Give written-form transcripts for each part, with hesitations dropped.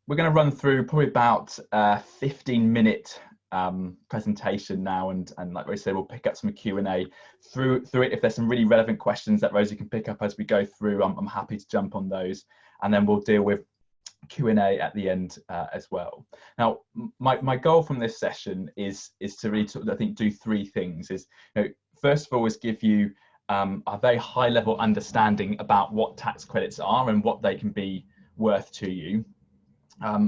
we're going to run through probably about a 15-minute presentation now, and like Rosie said, we'll pick up some Q&A through it. If there's some really relevant questions that Rosie can pick up as we go through, I'm happy to jump on those, and then we'll deal with Q&A at the end as well. Now, my goal from this session is to really, I think, do three things. First of all, is give you a very high level understanding about what tax credits are and what they can be worth to you.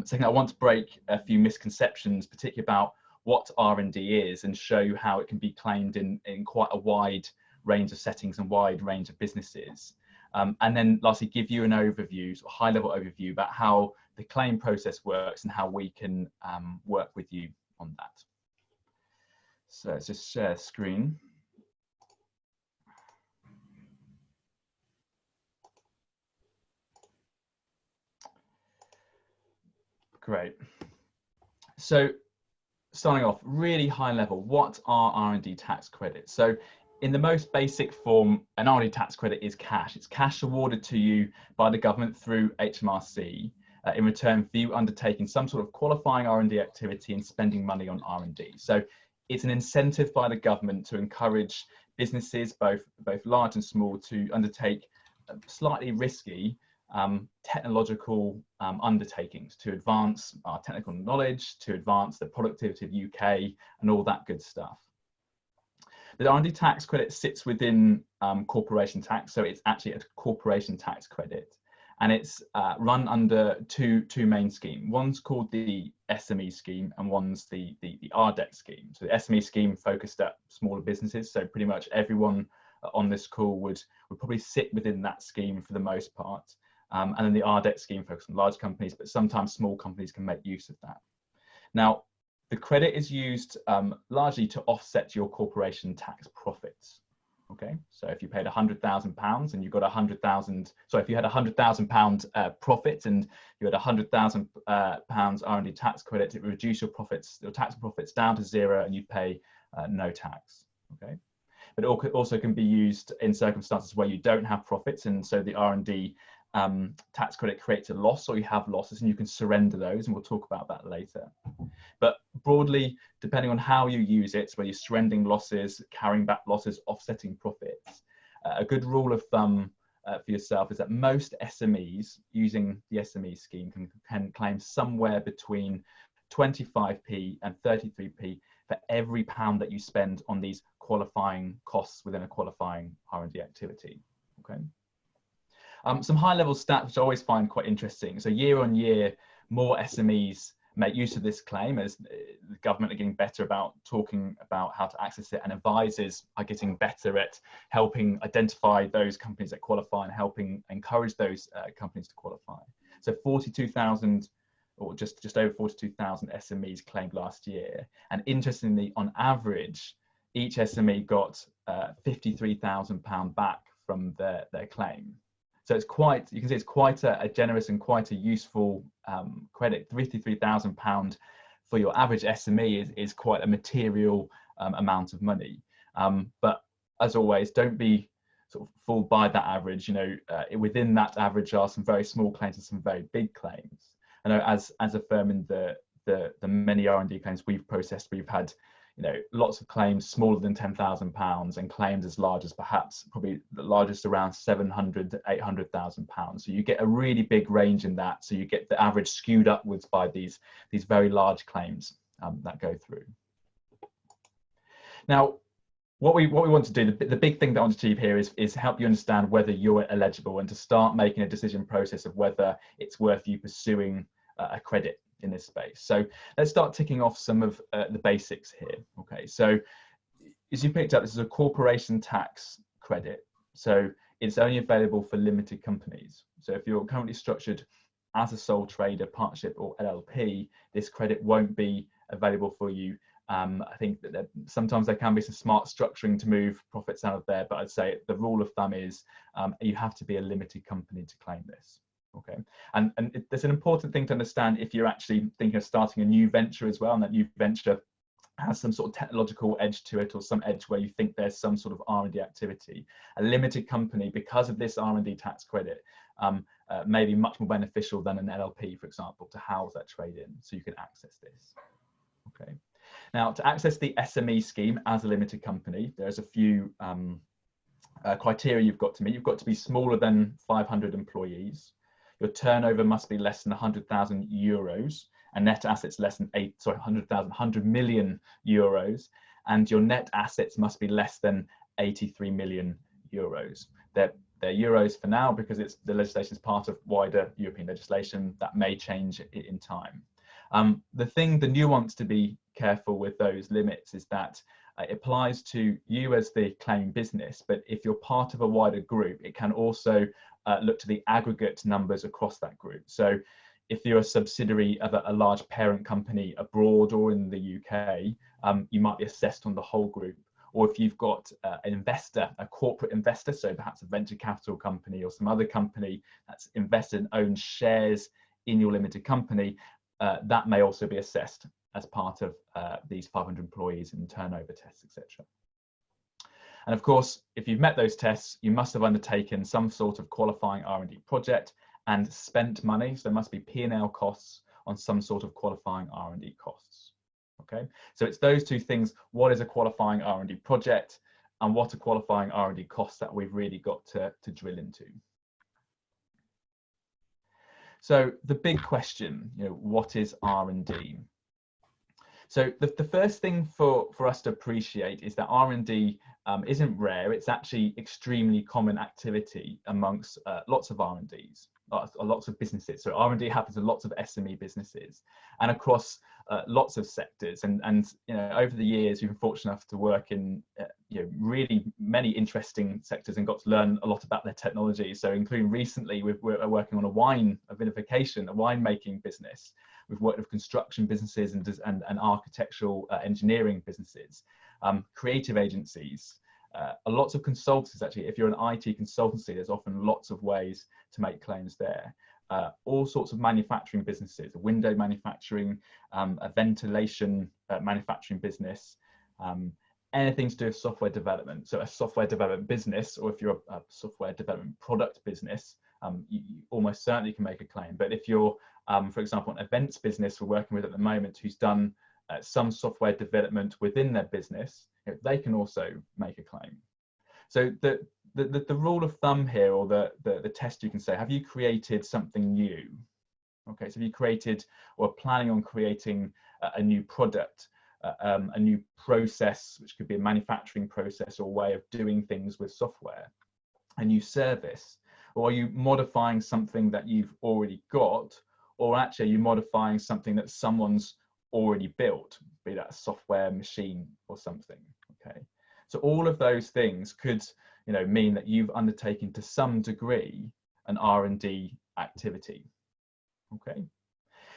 Second, I want to break a few misconceptions, particularly about what R&D is, and show you how it can be claimed in quite a wide range of settings and wide range of businesses. And then lastly, give you an overview, sort of high level overview about how the claim process works and how we can work with you on that. So let's just share screen. Great. So starting off, really high level, what are R&D tax credits? So in the most basic form, an R&D tax credit is cash. It's cash awarded to you by the government through HMRC in return for you undertaking some sort of qualifying R&D activity and spending money on R&D. So it's an incentive by the government to encourage businesses, both large and small, to undertake slightly risky technological undertakings to advance our technical knowledge, to advance the productivity of UK and all that good stuff. The R&D tax credit sits within corporation tax, so it's actually a corporation tax credit, and it's run under two main schemes. One's called the SME scheme and one's the RDEC scheme. So the SME scheme focused at smaller businesses, so pretty much everyone on this call would probably sit within that scheme for the most part. And then the RDEC scheme focuses on large companies, but sometimes small companies can make use of that. Now, the credit is used largely to offset your corporation tax profits. Okay, so if you paid £100,000 and you got if you had £100,000 profit and you had £100,000 R&D tax credit, it would reduce your tax profits down to zero, and you'd pay no tax. Okay, but it also can be used in circumstances where you don't have profits, and so the R&D tax credit creates a loss, or you have losses, and you can surrender those, and we'll talk about that later. But broadly, depending on how you use it, whether you're surrendering losses, carrying back losses, offsetting profits, a good rule of thumb for yourself is that most SMEs using the SME scheme can claim somewhere between 25p and 33p for every pound that you spend on these qualifying costs within a qualifying R&D activity. Okay. Some high-level stats which I always find quite interesting. So year on year, more SMEs make use of this claim as the government are getting better about talking about how to access it, and advisors are getting better at helping identify those companies that qualify and helping encourage those companies to qualify. So 42,000 or just over 42,000 SMEs claimed last year. And interestingly, on average, each SME got £53,000 back from their claim. So it's quite, you can see it's quite a generous and quite a useful credit. £53,000 for your average SME is quite a material amount of money. But as always, don't be sort of fooled by that average. You know, within that average are some very small claims and some very big claims. I know as a firm in the many R&D claims we've processed, we've had, you know, lots of claims smaller than £10,000 and claims as large as perhaps probably the largest around £700,000 to £800,000. So you get a really big range in that. So you get the average skewed upwards by these very large claims that go through. Now, what we want to do, the big thing that I want to achieve here is help you understand whether you're eligible and to start making a decision process of whether it's worth you pursuing a credit in this space. So let's start ticking off some of the basics here. Okay, so as you picked up, this is a corporation tax credit. So it's only available for limited companies. So if you're currently structured as a sole trader, partnership or LLP, this credit won't be available for you. I think that sometimes there can be some smart structuring to move profits out of there, but I'd say the rule of thumb is you have to be a limited company to claim this. Okay, and there's an important thing to understand if you're actually thinking of starting a new venture as well, and that new venture has some sort of technological edge to it, or some edge where you think there's some sort of R&D activity. A limited company, because of this R&D tax credit, may be much more beneficial than an LLP, for example, to house that trade in, so you can access this. Okay. Now, to access the SME scheme as a limited company, there's a few criteria you've got to meet. You've got to be smaller than 500 employees. Your turnover must be less than 100,000 euros, and net assets less than 100 million euros, and your net assets must be less than 83 million euros. They're euros for now because the legislation is part of wider European legislation. That may change in time. The nuance to be careful with those limits is that it applies to you as the claiming business, but if you're part of a wider group, it can also look to the aggregate numbers across that group. So if you're a subsidiary of a large parent company abroad or in the UK, you might be assessed on the whole group. Or if you've got an investor, a corporate investor, so perhaps a venture capital company or some other company that's invested and owns shares in your limited company, that may also be assessed as part of these 500 employees and turnover tests, etc. And of course, if you've met those tests, you must have undertaken some sort of qualifying R&D project and spent money. So there must be P&L costs on some sort of qualifying R&D costs. Okay, so it's those two things. What is a qualifying R&D project and what are qualifying R&D costs that we've really got to drill into. So the big question, what is R&D? So the first thing for us to appreciate is that R&D isn't rare. It's actually extremely common activity amongst lots of R&Ds, lots of businesses. So R&D happens in lots of SME businesses and across lots of sectors. And over the years, we've been fortunate enough to work in really many interesting sectors and got to learn a lot about their technology. So including recently, we're working on a vinification, a winemaking business. We've worked with construction businesses and architectural engineering businesses, creative agencies, lots of consultants. Actually, if you're an IT consultancy, there's often lots of ways to make claims there. All sorts of manufacturing businesses, a window manufacturing, a ventilation manufacturing business, anything to do with software development. So a software development business, or if you're a software development product business, you almost certainly can make a claim. But if you're, for example, an events business we're working with at the moment who's done some software development within their business, they can also make a claim. So the rule of thumb here, or the test you can say, have you created something new? Okay, so have you created or planning on creating a new product, a new process, which could be a manufacturing process or way of doing things with software, a new service? Or are you modifying something that you've already got, or actually are you modifying something that someone's already built, be that a software machine or something? Okay, so all of those things could mean that you've undertaken to some degree an R&D activity. Okay,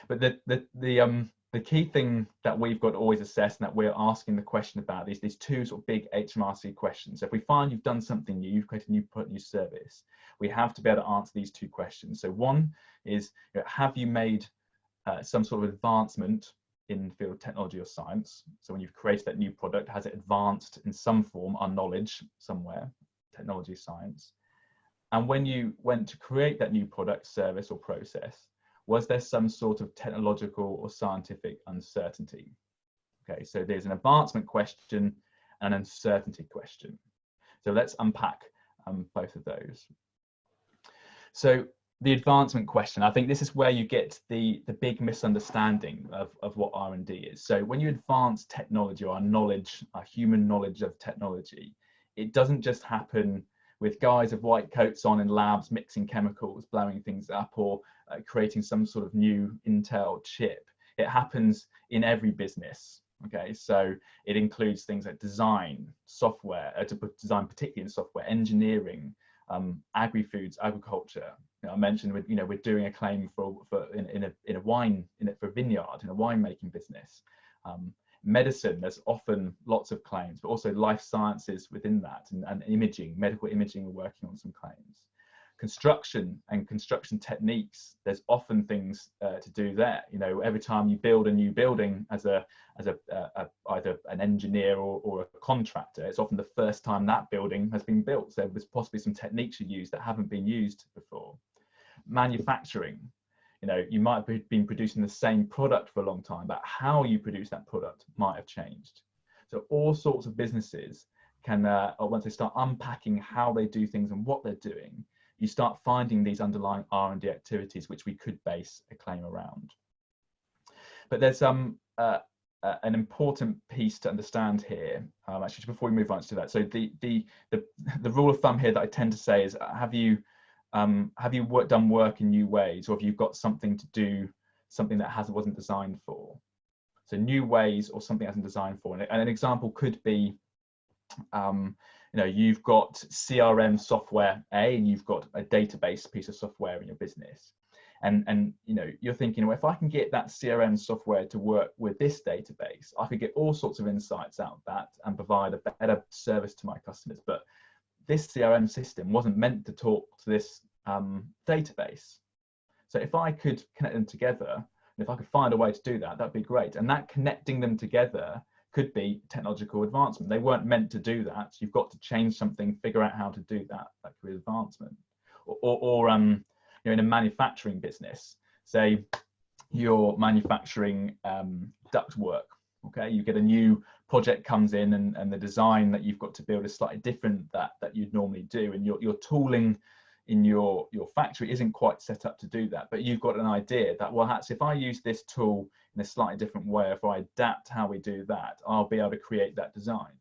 but the key thing that we've got to always assess, and that we're asking the question about, is these two sort of big HMRC questions. So if we find you've done something new, you've created a new product, new service, we have to be able to answer these two questions. So one is, have you made some sort of advancement in the field of technology or science? So when you've created that new product, has it advanced in some form our knowledge somewhere, technology, science? And when you went to create that new product, service or process, was there some sort of technological or scientific uncertainty? Okay, so there's an advancement question and an uncertainty question. So let's unpack both of those. So the advancement question, I think this is where you get the big misunderstanding of what R&D is. So when you advance technology, or our knowledge, our human knowledge of technology, it doesn't just happen with guys with white coats on in labs mixing chemicals, blowing things up, or creating some sort of new Intel chip. It happens in every business. Okay, so it includes things like design, software, design particularly in software, engineering, agri-foods, agriculture. I mentioned we're doing a claim for in a vineyard, in a winemaking business. Medicine, there's often lots of claims, but also life sciences within that, and imaging, medical imaging, we're working on some claims. Construction and construction techniques, there's often things to do there. Every time you build a new building as either an engineer or a contractor, it's often the first time that building has been built. So there's possibly some techniques you use that haven't been used before. Manufacturing, you might have been producing the same product for a long time, but how you produce that product might have changed. So all sorts of businesses can, once they start unpacking how they do things and what they're doing, you start finding these underlying R&D activities which we could base a claim around. But there's an important piece to understand here. Actually, before we move on to that, so the rule of thumb here that I tend to say is, have you done work in new ways, or have you got something to do something that wasn't designed for? So new ways or something that hasn't designed for. And an example could be, you've got CRM software A, and you've got a database piece of software in your business. And you're thinking, well, if I can get that CRM software to work with this database, I could get all sorts of insights out of that and provide a better service to my customers. But this CRM system wasn't meant to talk to this database. So if I could connect them together, and if I could find a way to do that, that'd be great. And that connecting them together could be technological advancement. They weren't meant to do that. You've got to change something, figure out how to do that. That could be advancement. Or in a manufacturing business, say you're manufacturing duct work. Okay, you get a new project comes in, and the design that you've got to build is slightly different that you'd normally do, and your tooling in your factory isn't quite set up to do that, but you've got an idea that, well, actually, if I use this tool in a slightly different way, if I adapt how we do that, I'll be able to create that design.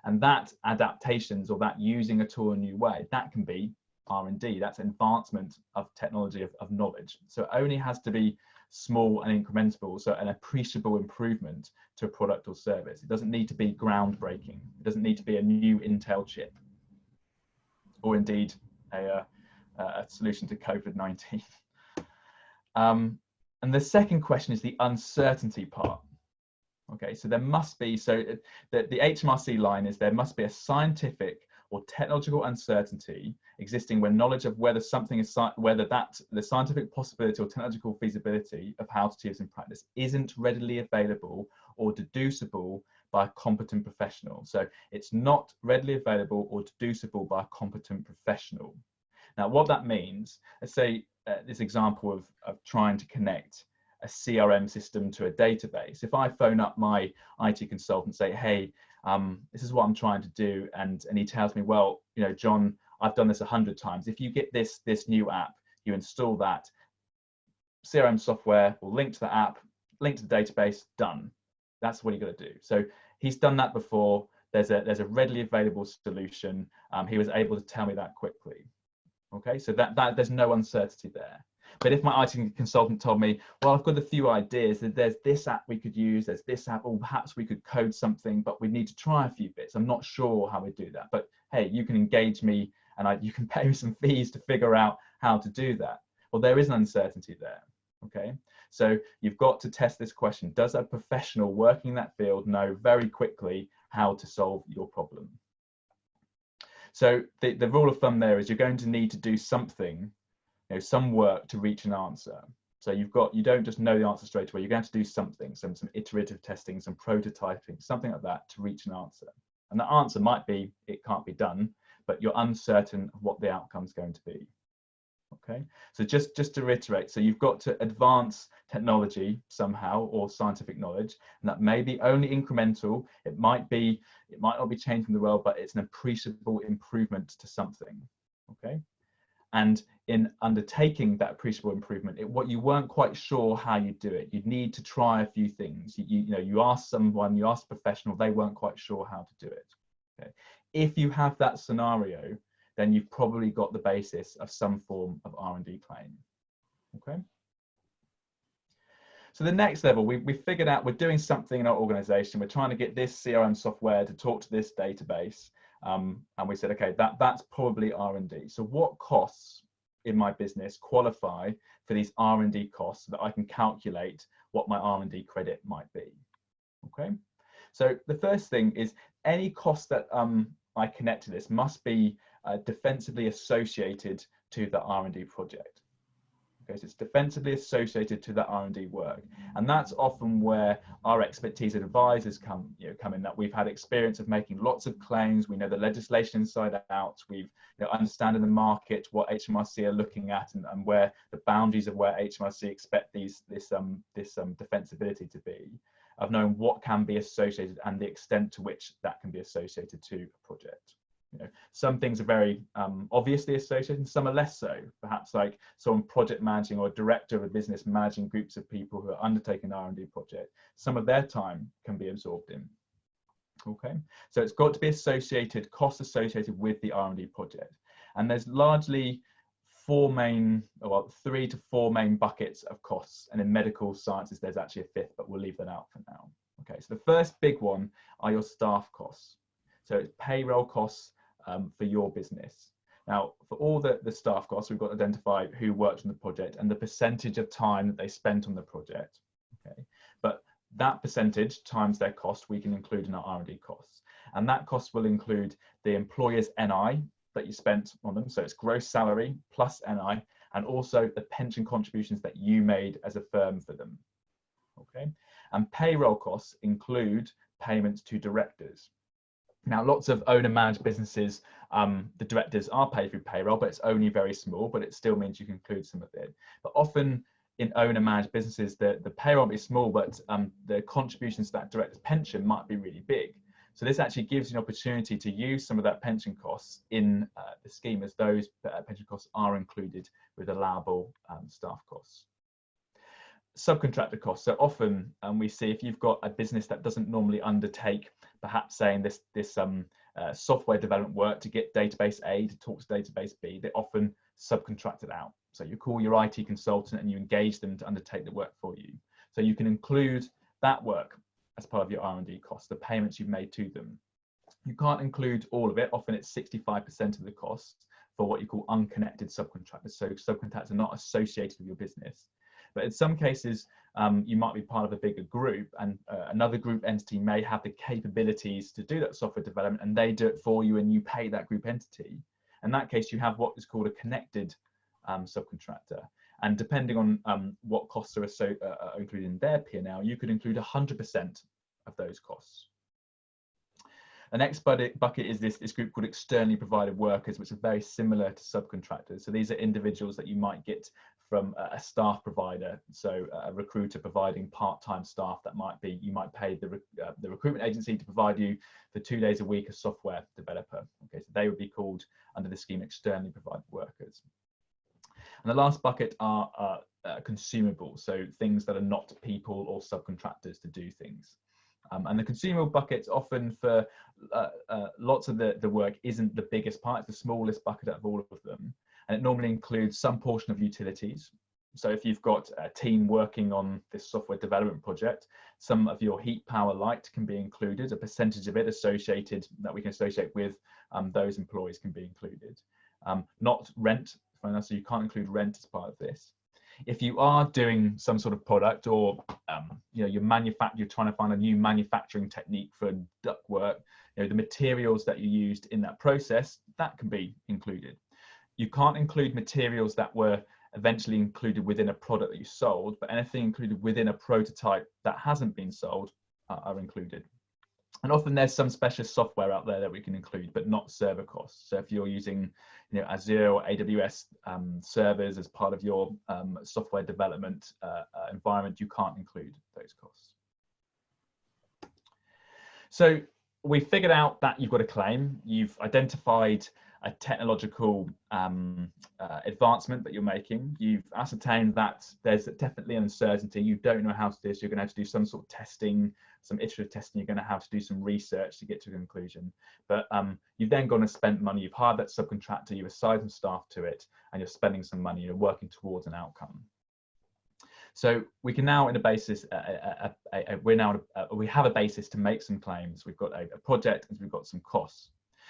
And that adaptations, or that using a tool in a new way, that can be R&D. That's advancement of technology, of knowledge. So it only has to be small and incremental, so an appreciable improvement to a product or service. It doesn't need to be groundbreaking. It doesn't need to be a new Intel chip, or indeed a solution to COVID-19. And the second question is the uncertainty part. Okay, so there must be, so the HMRC line is, there must be a scientific or technological uncertainty existing when knowledge of whether something is, the scientific possibility or technological feasibility of how to achieve this in practice isn't readily available or deducible by a competent professional. So it's not readily available or deducible by a competent professional. Now, what that means, let's say this example of trying to connect a CRM system to a database. If I phone up my IT consultant and say, hey, this is what I'm trying to do, and he tells me, well, John, I've done this 100 times. If you get this new app, you install that, CRM software will link to the app, link to the database, done. That's what you got to do. So he's done that before. There's a readily available solution. He was able to tell me that quickly. Okay, so that there's no uncertainty there. But if my IT consultant told me, well, I've got a few ideas, that there's this app we could use, there's this app, or perhaps we could code something, but we need to try a few bits. I'm not sure how we do that, but hey, you can engage me and you can pay me some fees to figure out how to do that. Well, there is an uncertainty there. Okay, so you've got to test this question. Does a professional working in that field know very quickly how to solve your problem? So the rule of thumb there is you're going to need to do something, some work to reach an answer. So you don't just know the answer straight away. You're going to do something, some iterative testing, some prototyping, something like that to reach an answer. And the answer might be it can't be done, but you're uncertain of what the outcome is going to be. Okay, so just to reiterate, so you've got to advance technology somehow, or scientific knowledge, and that may be only incremental. It might not be changing the world, but it's an appreciable improvement to something. Okay, and in undertaking that appreciable improvement, what you weren't quite sure how you do it, you'd need to try a few things. You ask someone, you ask a professional, they weren't quite sure how to do it. Okay, if you have that scenario, then you've probably got the basis of some form of R&D claim. Okay. So the next level, we figured out we're doing something in our organization. We're trying to get this CRM software to talk to this database. And we said, okay, that's probably R&D. So what costs in my business qualify for these R&D costs so that I can calculate what my R&D credit might be? Okay. So the first thing is any cost that I connect to this must be defensively associated to the R&D project. Okay, so it's defensively associated to that R&D work, and that's often where our expertise as advisors come in. That we've had experience of making lots of claims, we know the legislation inside out, we've understanding the market, what HMRC are looking at, and where the boundaries of where HMRC expect this defensibility to be, of knowing what can be associated and the extent to which that can be associated to a project. Some things are very obviously associated and some are less so. Perhaps like someone project managing or a director of a business managing groups of people who are undertaking an R&D project, some of their time can be absorbed in. Okay, so it's got to be associated, costs associated with the R&D project. And there's largely three to four main buckets of costs. And in medical sciences, there's actually a fifth, but we'll leave that out for now. Okay, so the first big one are your staff costs. So it's payroll costs for your business. Now, for all the staff costs, we've got to identify who worked on the project and the percentage of time that they spent on the project. Okay, but that percentage times their cost, we can include in our R&D costs. And that cost will include the employer's NI that you spent on them. So it's gross salary plus NI, and also the pension contributions that you made as a firm for them. Okay, and payroll costs include payments to directors. Now, lots of owner-managed businesses, the directors are paid through payroll, but it's only very small, but it still means you can include some of it. But often in owner-managed businesses, the payroll might be small, but the contributions to that director's pension might be really big. So this actually gives you an opportunity to use some of that pension costs in the scheme, as those pension costs are included with allowable staff costs. Subcontractor costs. So often we see if you've got a business that doesn't normally undertake, perhaps saying this software development work to get database A to talk to database B, they often subcontract it out. So you call your IT consultant and you engage them to undertake the work for you. So you can include that work as part of your R&D costs, the payments you've made to them. You can't include all of it. Often it's 65% of the cost for what you call unconnected subcontractors. So subcontractors are not associated with your business. But in some cases, you might be part of a bigger group, and another group entity may have the capabilities to do that software development, and they do it for you and you pay that group entity. In that case, you have what is called a connected subcontractor. And depending on what costs are included in their P&L, you could include 100% of those costs. The next bucket is this group called externally provided workers, which are very similar to subcontractors. So these are individuals that you might get from a staff provider, so a recruiter providing part-time staff. That might be, you might pay the recruitment agency to provide you for 2 days a week a software developer. Okay, so they would be called under the scheme externally provided workers. And the last bucket are consumables, so things that are not people or subcontractors to do things. And the consumable buckets often for lots of the work isn't the biggest part, it's the smallest bucket out of all of them. And it normally includes some portion of utilities. So if you've got a team working on this software development project, some of your heat, power, light can be included, a percentage of it associated that we can associate with those employees can be included. Not rent, so you can't include rent as part of this. If you are doing some sort of product, or you're trying to find a new manufacturing technique for ductwork, the materials that you used in that process, that can be included. You can't include materials that were eventually included within a product that you sold, but anything included within a prototype that hasn't been sold are included. And often there's some specialist software out there that we can include, but not server costs. So if you're using Azure or AWS servers as part of your software development environment, you can't include those costs. So we figured out that you've got a claim, you've identified a technological advancement that you're making, you've ascertained that there's definitely uncertainty, you don't know how to do this, you're going to have to do some sort of testing, some iterative testing, you're going to have to do some research to get to a conclusion. But you've then gone and spent money, you've hired that subcontractor, you've assigned some staff to it, and you're spending some money, you're working towards an outcome. So we can now, in a basis, we have a basis to make some claims. We've got a project and we've got some costs.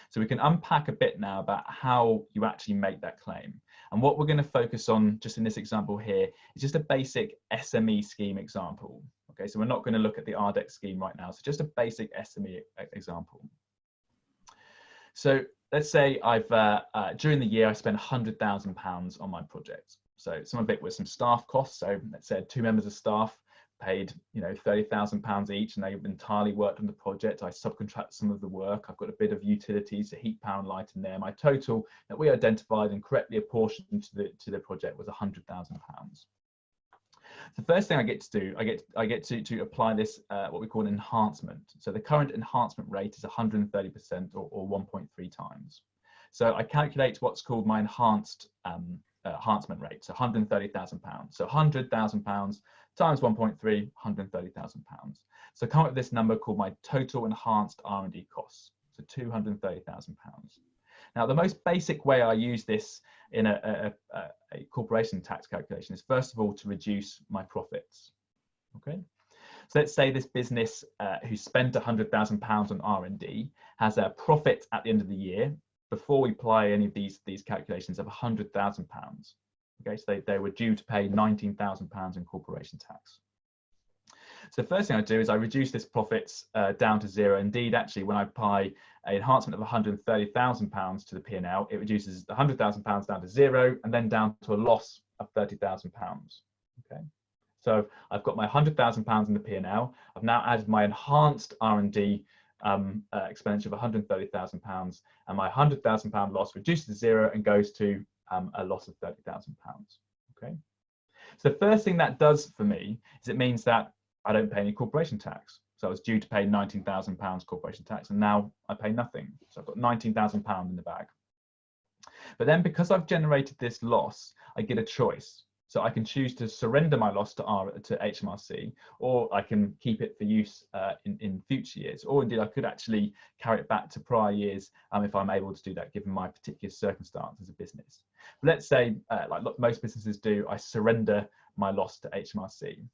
So we can unpack a bit now about how you actually make that claim. And what we're going to focus on just in this example here is just a basic SME scheme example. Okay, so we're not going to look at the RDEC scheme right now. So just a basic SME example. So let's say I've during the year I spent £100,000 on my project. So some of it was some staff costs. So let's say 2 members of staff paid, £30,000 each, and they've entirely worked on the project. I subcontract some of the work. I've got a bit of utilities, the heat, power, and light in there. My total that we identified and correctly apportioned to the project was £100,000. The first thing I get to do, I get to apply this what we call an enhancement. So the current enhancement rate is 130% or 1.3 times. So I calculate what's called my enhanced enhancement rate, so £130,000. So £100,000 times 1.3, £130,000. So I come up with this number called my total enhanced R&D costs, so £230,000. Now, the most basic way I use this in a corporation tax calculation is, first of all, to reduce my profits. Okay, so let's say this business who spent £100,000 on R&D has a profit at the end of the year, before we apply any of these calculations, of £100,000. Okay, so they were due to pay £19,000 in corporation tax. So the first thing I do is I reduce this profits down to zero. Indeed, actually, when I apply an enhancement of £130,000 to the P&L, it reduces the £100,000 down to zero and then down to a loss of £30,000. Okay, so I've got my £100,000 in the P&L. I've now added my enhanced R&D expenditure of £130,000, and my £100,000 loss reduces to zero and goes to a loss of £30,000. Okay, so the first thing that does for me is it means that I don't pay any corporation tax. So I was due to pay £19,000 corporation tax, and now I pay nothing. So I've got £19,000 in the bag. But then, because I've generated this loss, I get a choice. So I can choose to surrender my loss to HMRC, or I can keep it for use in future years, or indeed I could actually carry it back to prior years if I'm able to do that, given my particular circumstance as a business. But let's say, like most businesses do, I surrender my loss to HMRC.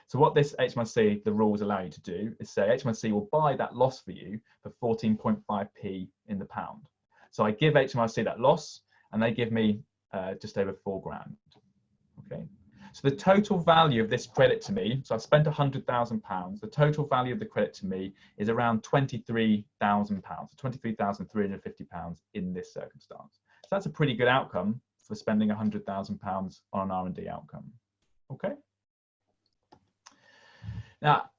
So what this HMRC, the rules allow you to do is say HMRC will buy that loss for you for 14.5p in the pound. So I give HMRC that loss, and they give me just over £4,000. Okay, so the total value of this credit to me, so I've spent £100,000, the total value of the credit to me is around £23,000, £23,350 in this circumstance. So that's a pretty good outcome for spending £100,000 on an R&D outcome. Okay. Now,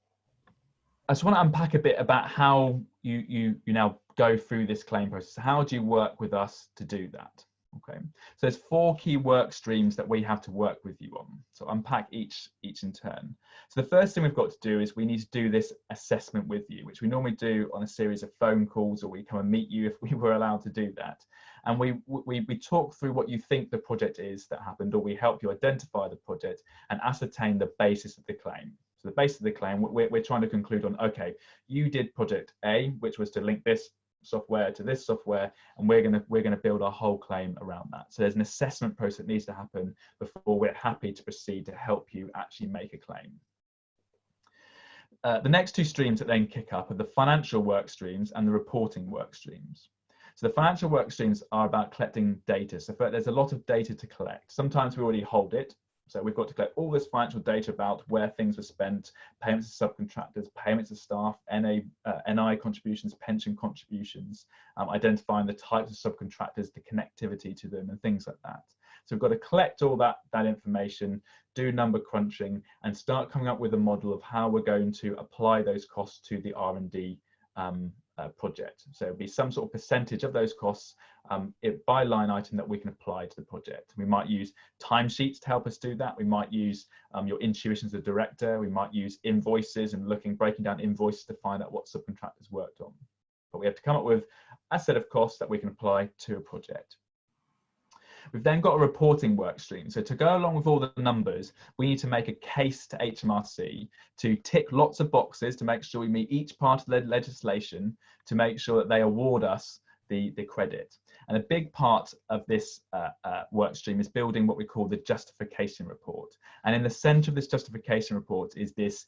I just want to unpack a bit about how you now go through this claim process. How do you work with us to do that? Okay, so there's 4 key work streams that we have to work with you on. So unpack each in turn. So the first thing we've got to do is we need to do this assessment with you, which we normally do on a series of phone calls, or we come and meet you if we were allowed to do that. And we talk through what you think the project is that happened, or we help you identify the project and ascertain the basis of the claim. So the basis of the claim, we're trying to conclude on, okay, you did project A, which was to link this software to this software, and we're going to build our whole claim around that. So there's an assessment process that needs to happen before we're happy to proceed to help you actually make a claim. The next 2 streams that then kick up are the financial work streams and the reporting work streams. So the financial work streams are about collecting data. So there's a lot of data to collect. Sometimes we already hold it. So we've got to collect all this financial data about where things were spent, payments to subcontractors, payments to staff, NI contributions, pension contributions, identifying the types of subcontractors, the connectivity to them, and things like that. So we've got to collect all that information, do number crunching, and start coming up with a model of how we're going to apply those costs to the R&D project. So it'll be some sort of percentage of those costs by line item that we can apply to the project. We might use timesheets to help us do that. We might use your intuition as a director. We might use invoices and breaking down invoices to find out what subcontractors worked on. But we have to come up with a set of costs that we can apply to a project. We've then got a reporting work stream. So to go along with all the numbers, we need to make a case to HMRC to tick lots of boxes to make sure we meet each part of the legislation to make sure that they award us the credit. And a big part of this work stream is building what we call the justification report. And in the center of this justification report is this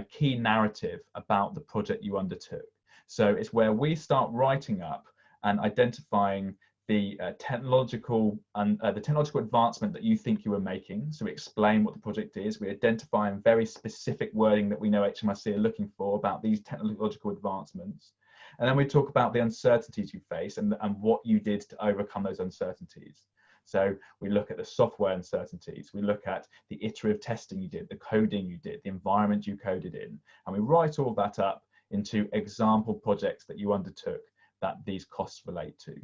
key narrative about the project you undertook. So it's where we start writing up and identifying the technological advancement that you think you were making. So we explain what the project is. We identify in very specific wording that we know HMRC are looking for about these technological advancements. And then we talk about the uncertainties you face and what you did to overcome those uncertainties. So we look at the software uncertainties, we look at the iterative testing you did, the coding you did, the environment you coded in, and we write all that up into example projects that you undertook that these costs relate to.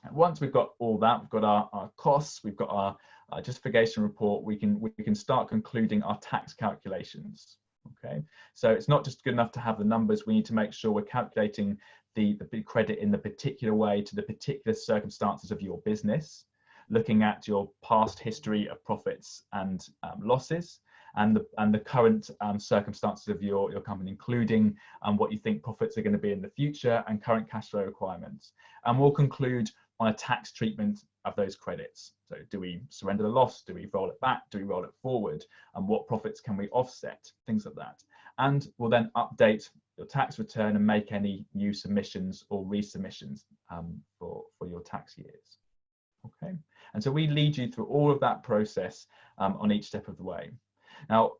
And once we've got all that, we've got our costs, we've got our justification report, we can start concluding our tax calculations. Okay, so it's not just good enough to have the numbers, we need to make sure we're calculating the credit in the particular way to the particular circumstances of your business, looking at your past history of profits and losses, and the current circumstances of your company, including what you think profits are going to be in the future and current cash flow requirements. And we'll conclude on a tax treatment of those credits. So do we surrender the loss? Do we roll it back? Do we roll it forward? And what profits can we offset? Things like that. And we'll then update your tax return and make any new submissions or resubmissions for your tax years. Okay, and so we lead you through all of that process on each step of the way. Now,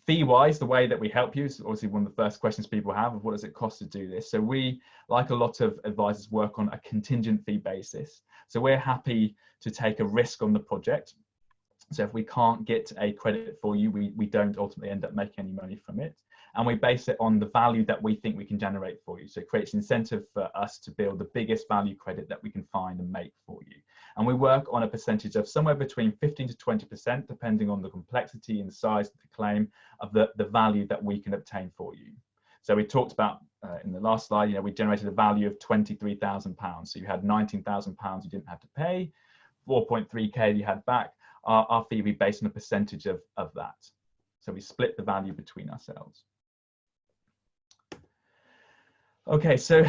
fee-wise, the way that we help you is obviously one of the first questions people have of what does it cost to do this. So we, like a lot of advisors, work on a contingent fee basis. So we're happy to take a risk on the project. So if we can't get a credit for you, we don't ultimately end up making any money from it. And we base it on the value that we think we can generate for you. So it creates incentive for us to build the biggest value credit that we can find and make for you. And we work on a percentage of somewhere between 15 to 20%, depending on the complexity and the size of the claim, of the value that we can obtain for you. So we talked about in the last slide, we generated a value of £23,000. So you had £19,000 you didn't have to pay, 4.3K you had back. Our fee will be based on a percentage of that. So we split the value between ourselves. Okay, so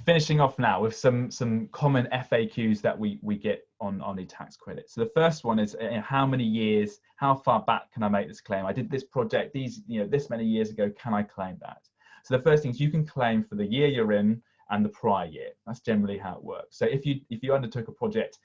finishing off now with some common FAQs that we get on the tax credit. So the first one is how many years, how far back can I make this claim? I did this project this many years ago, can I claim that? So the first thing is you can claim for the year you're in and the prior year. That's generally how it works. So if you undertook a project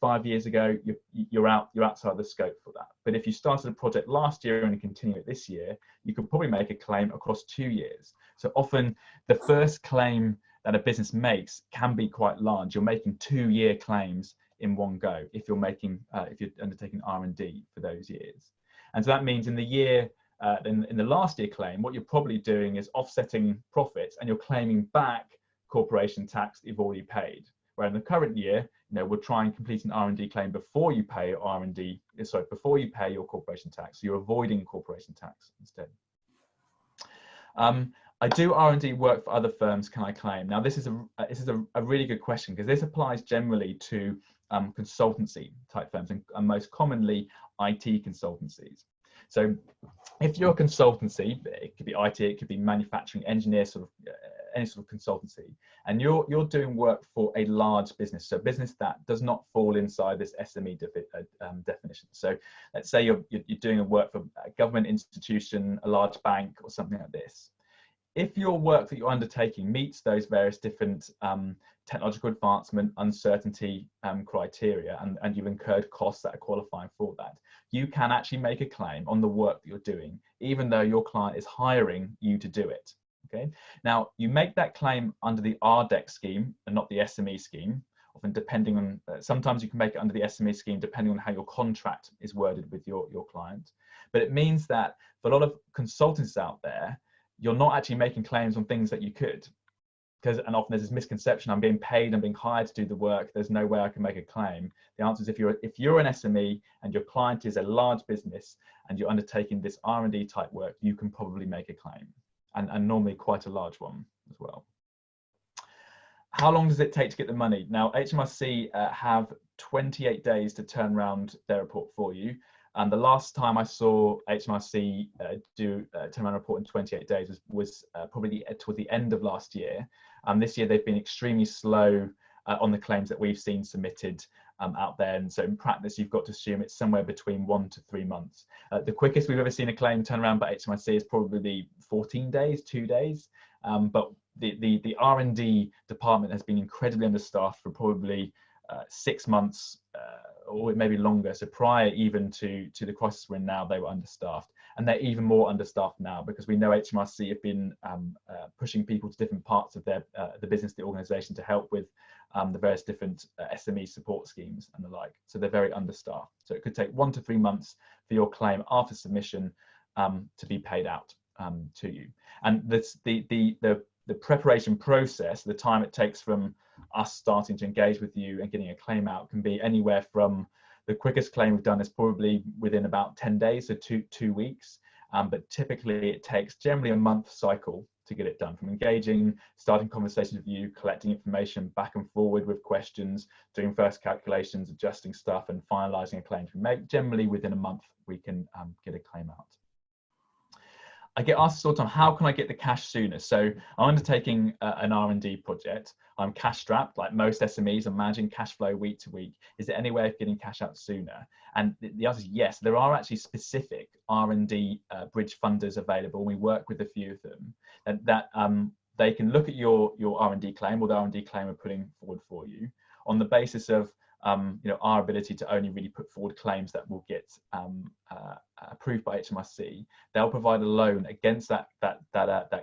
5 years ago, you're outside the scope for that. But if you started a project last year and continue it this year, you could probably make a claim across 2 years. So often the first claim that a business makes can be quite large. You're making 2-year claims in one go if you're undertaking R&D for those years. And so that means in the year, in the last year claim, what you're probably doing is offsetting profits and you're claiming back corporation tax that you've already paid. Where in the current year, we'll try and complete an R&D claim before you pay before you pay your corporation tax. So you're avoiding corporation tax instead. I do R&D work for other firms, can I claim? Now this is a really good question, because this applies generally to consultancy type firms and most commonly IT consultancies. So if you're a consultancy, it could be IT, it could be manufacturing, engineer, any sort of consultancy, and you're doing work for a large business, so a business that does not fall inside this SME definition. So let's say you're doing work for a government institution, a large bank, or something like this. If your work that you're undertaking meets those various different technological advancement, uncertainty criteria, and you've incurred costs that are qualifying for that, you can actually make a claim on the work that you're doing, even though your client is hiring you to do it. Okay. Now you make that claim under the RDEC scheme and not the SME scheme. Often depending on, sometimes you can make it under the SME scheme depending on how your contract is worded with your client. But it means that for a lot of consultants out there, you're not actually making claims on things that you could. And often there's this misconception, I'm being paid, I'm being hired to do the work, there's no way I can make a claim. The answer is if you're an SME and your client is a large business and you're undertaking this R&D type work, you can probably make a claim, and normally quite a large one as well. How long does it take to get the money? Now, HMRC have 28 days to turn around their report for you. And the last time I saw HMRC do a turnaround report in 28 days was probably toward the end of last year. This year they've been extremely slow on the claims that we've seen submitted out there. And so in practice, you've got to assume it's somewhere between 1 to 3 months. The quickest we've ever seen a claim turn around by HMRC is probably 14 days, 2 days. But the R&D department has been incredibly understaffed for probably 6 months or maybe longer. So prior even to the crisis we're in now, they were understaffed. and they're even more understaffed now because we know HMRC have been pushing people to different parts of their the business, the organisation, to help with the various different SME support schemes and the like. So they're very understaffed. So it could take 1 to 3 months for your claim after submission to be paid out to you. And the preparation process, the time it takes from us starting to engage with you and getting a claim out, can be anywhere from, the quickest claim we've done is probably within about 10 days, so two weeks. But typically it takes generally a month cycle to get it done, from engaging, starting conversations with you, collecting information back and forward with questions, doing first calculations, adjusting stuff, and finalising a claim. Generally within a month, we can get a claim out. I get asked all the time, how can I get the cash sooner? So I'm undertaking an R&D project. I'm cash strapped, like most SMEs. I'm managing cash flow week to week. Is there any way of getting cash out sooner? And the answer is yes. There are actually specific R&D bridge funders available. We work with a few of them, and that they can look at your R&D claim, or the R&D claim we're putting forward for you, on the basis of our ability to only really put forward claims that will get approved by HMRC. They'll provide a loan against that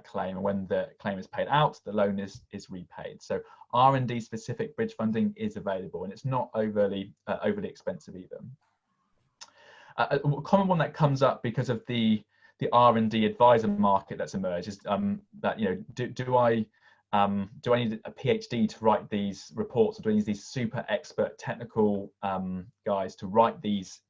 claim, and when the claim is paid out, the loan is repaid. So R&D specific bridge funding is available, and it's not overly expensive either. A common one that comes up because of the R&D advisor market that's emerged is that do I need a PhD to write these reports, or do I need these super expert technical guys to write these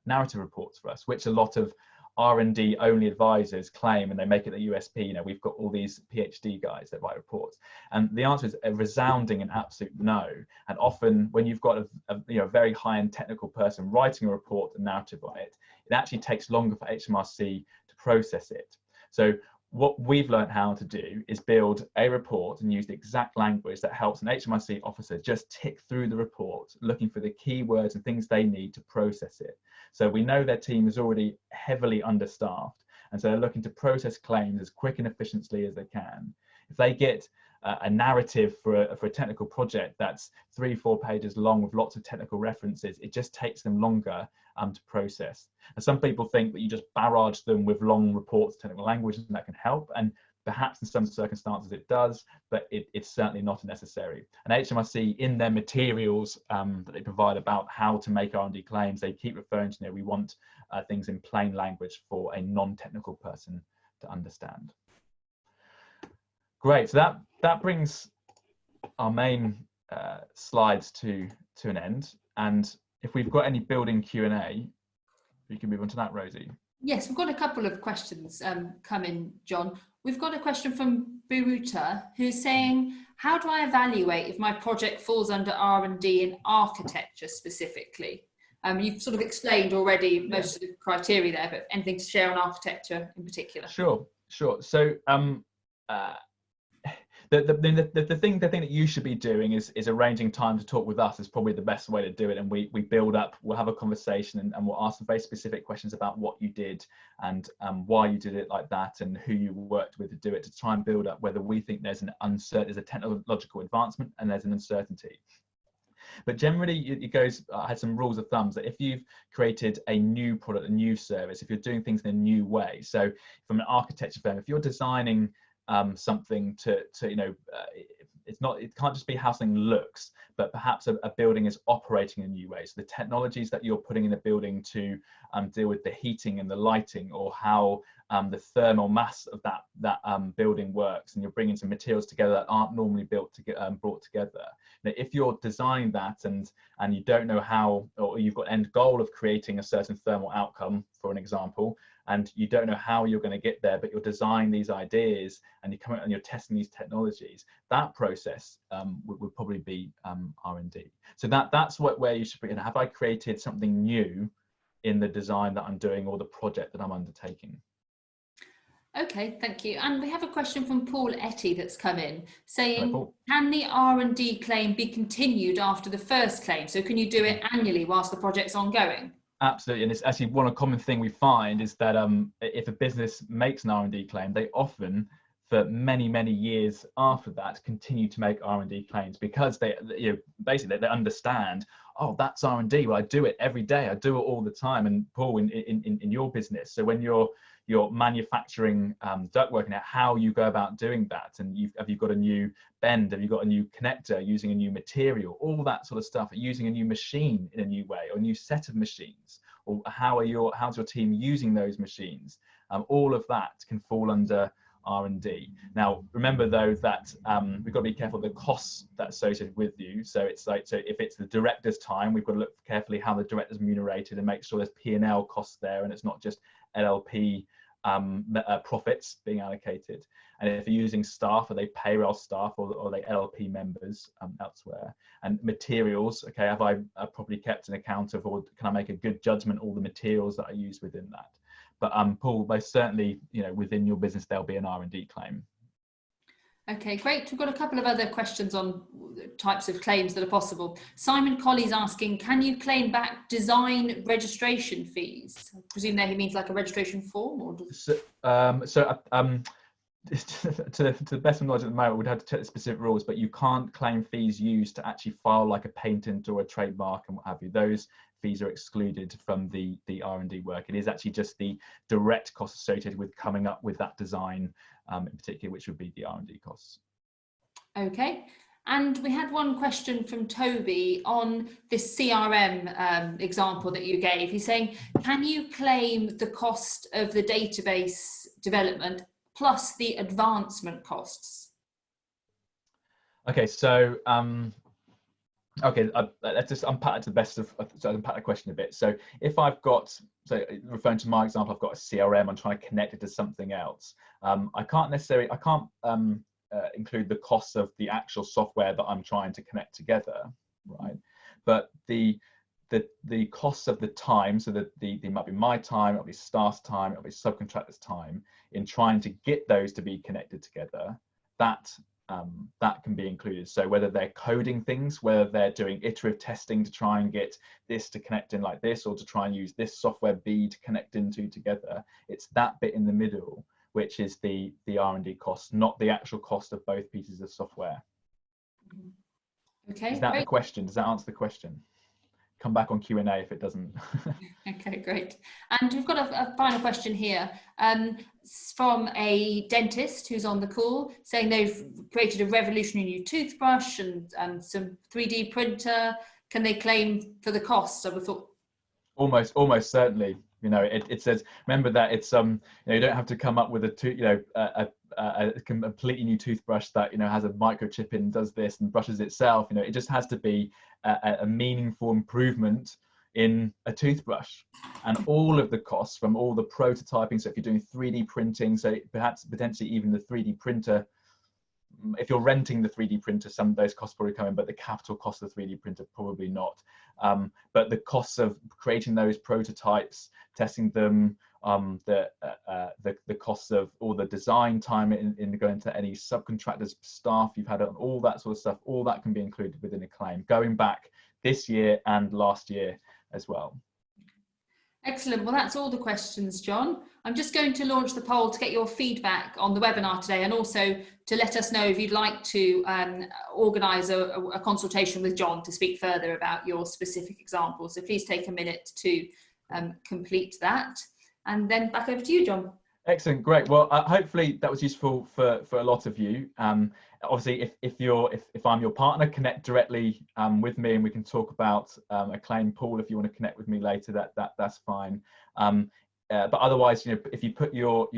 narrative reports for us, which a lot of R&D only advisors claim, and they make it a USP. We've got all these PhD guys that write reports, and the answer is a resounding and absolute no. And often when you've got a very high-end technical person writing a report and narrative on it, it actually takes longer for HMRC to process it. So what we've learned how to do is build a report and use the exact language that helps an HMRC officer just tick through the report, looking for the keywords and things they need to process it. So we know their team is already heavily understaffed, and so they're looking to process claims as quick and efficiently as they can. If they get a narrative for a technical project that's 3-4 pages long with lots of technical references, it just takes them longer to process. And some people think that you just barrage them with long reports, technical language, and that can help. And perhaps in some circumstances it does, but it's certainly not necessary. And HMRC, in their materials that they provide about how to make R&D claims, they keep referring to, we want things in plain language for a non-technical person to understand. Great, so that brings our main slides to an end. And if we've got any building Q&A, we can move on to that, Rosie. Yes, we've got a couple of questions come in, John. We've got a question from Buruta, who's saying, how do I evaluate if my project falls under R&D in architecture specifically? You've sort of explained already most of the criteria there, but anything to share on architecture in particular? Sure. So the thing that you should be doing is arranging time to talk with us is probably the best way to do it. And we build up, we'll have a conversation, and we'll ask some very specific questions about what you did and why you did it like that, and who you worked with to do it, to try and build up whether we think there's a technological advancement and there's an uncertainty. But generally it goes, I had some rules of thumbs that if you've created a new product, a new service, if you're doing things in a new way, so from an architecture firm, if you're designing something to it can't just be how something looks, but perhaps a building is operating in a new way. So the technologies that you're putting in a building to deal with the heating and the lighting, or how the thermal mass of that building works, and you're bringing some materials together that aren't normally brought together. Now, if you're designing that and you don't know how, or you've got an end goal of creating a certain thermal outcome, for an example, and you don't know how you're going to get there, but you're designing these ideas and you come out and you're testing these technologies, that process would probably be R&D. So that's where you should begin. Have I created something new in the design that I'm doing, or the project that I'm undertaking? Okay, thank you. And we have a question from Paul Etty that's come in saying, can the R&D claim be continued after the first claim? So can you do it annually whilst the project's ongoing? Absolutely, and it's actually one common thing we find is that if a business makes an R&D claim, they often for many, many years after that continue to make R&D claims, because they, you know, basically they understand, oh, that's R&D. Well, I do it every day. I do it all the time. And Paul, in your business, so when you're manufacturing ductwork, and how you go about doing that, and have you got a new bend, have you got a new connector, using a new material, all that sort of stuff, using a new machine in a new way, or a new set of machines, or how's your team using those machines? All of that can fall under R&D. Now, remember though that we've got to be careful of the costs that's associated with you. So it's like, so if it's the director's time, we've got to look carefully how the director's remunerated and make sure there's P&L costs there, and it's not just LLP profits being allocated. And if you're using staff, are they payroll staff, or are they LLP members elsewhere? And materials, okay, have I properly kept an account of, or can I make a good judgment all the materials that I use within that? But Paul, most certainly, you know, within your business, there'll be an R&D claim. Okay, great. We've got a couple of other questions on types of claims that are possible. Simon Colley's asking, can you claim back design registration fees? I presume that he means like a registration form, or to the best of knowledge at the moment, we'd have to check the specific rules, but you can't claim fees used to actually file like a patent or a trademark and what have you. Those fees are excluded from the R&D work. It is actually just the direct costs associated with coming up with that design in particular, which would be the R&D costs. Okay. And we had one question from Toby on this CRM example that you gave. He's saying, can you claim the cost of the database development plus the advancement costs? Okay, so okay, let's just unpack to the best of, so unpack the question a bit. So if I've got, so referring to my example, I've got a CRM, I'm trying to connect it to something else. I can't include the costs of the actual software that I'm trying to connect together, right? But the costs of the time, so that it might be my time, it'll be staff's time, it'll be subcontractors' time in trying to get those to be connected together, that can be included. So whether they're coding things, whether they're doing iterative testing to try and get this to connect in like this, or to try and use this software B to connect into together, it's that bit in the middle which is the R&D cost, not the actual cost of both pieces of software. Okay, is that great. the question? Does that answer the question? Come back on Q&A if it doesn't. Okay, great. And we've got a final question here from a dentist who's on the call, saying they've created a revolutionary new toothbrush and some 3D printer. Can they claim for the costs? I would thought. Almost certainly. You know, it says, remember that it's you know, you don't have to come up with a completely new toothbrush that, you know, has a microchip in, does this and brushes itself. You know, it just has to be a meaningful improvement in a toothbrush, and all of the costs from all the prototyping. So if you're doing 3D printing, so perhaps potentially even the 3D printer, if you're renting the 3D printer, some of those costs probably come in, but the capital cost of the 3D printer probably not. But the costs of creating those prototypes, testing them, the costs of all the design time in going to any subcontractors, staff you've had, all that sort of stuff, all that can be included within a claim, going back this year and last year as well. Excellent. Well, that's all the questions, John. I'm just going to launch the poll to get your feedback on the webinar today, and also to let us know if you'd like to organise a consultation with John to speak further about your specific example. So please take a minute to complete that. And then back over to you, John. Excellent, great. Well, hopefully that was useful for a lot of you. Obviously, if I'm your partner, connect directly with me, and we can talk about a claim. Paul, if you want to connect with me later, that's fine. But otherwise, you know, if you put your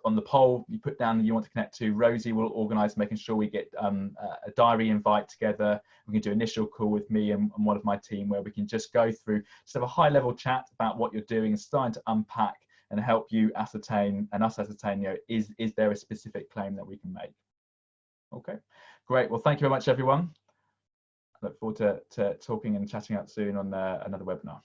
on the poll, you put down you want to connect to, Rosie will organise making sure we get a diary invite together. We can do an initial call with me and one of my team where we can just go through, just have a high level chat about what you're doing and starting to unpack and help you ascertain, and us ascertain, you know, is there a specific claim that we can make? Okay, great. Well, thank you very much, everyone. I look forward to talking and chatting out soon on another webinar.